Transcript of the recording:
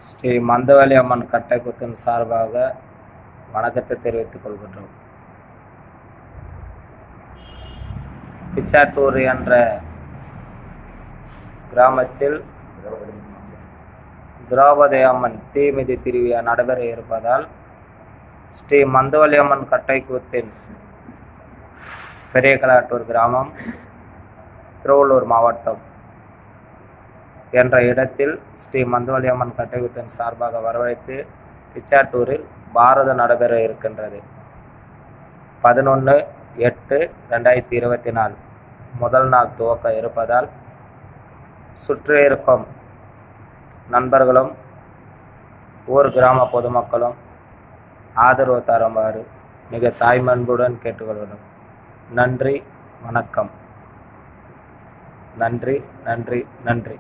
ஸ்ரீ மந்தவெளி அம்மன் கட்டைக்குத்தின் சார்பாக வணக்கத்தை தெரிவித்துக் கொள்கின்றோம். பிச்சாட்டூர் என்ற கிராமத்தில் திரௌபதி அம்மன் தீமிதி திருவிழா நடைபெற இருப்பதால் ஸ்ரீ மந்தவெளி அம்மன் கட்டைக்குத்தின் பெரியகலாட்டூர் கிராமம், திருவள்ளூர் மாவட்டம் என்ற இடத்தில் ஸ்ரீ மந்தவெளி அம்மன் கட்டைக்குத்தின் சார்பாக வரவழைத்து பிச்சாட்டூரில் பாரதம் நடைபெற இருக்கின்றது. 11/8/2024 முதல் நாள் துவக்க இருப்பதால் சுற்றி இருக்கும் நண்பர்களும் ஊர் கிராம பொதுமக்களும் ஆதரவு தருமாறு மிக தாய்மன்புடன் கேட்டுக்கொள்கிறோம். நன்றி, வணக்கம். நன்றி, நன்றி, நன்றி.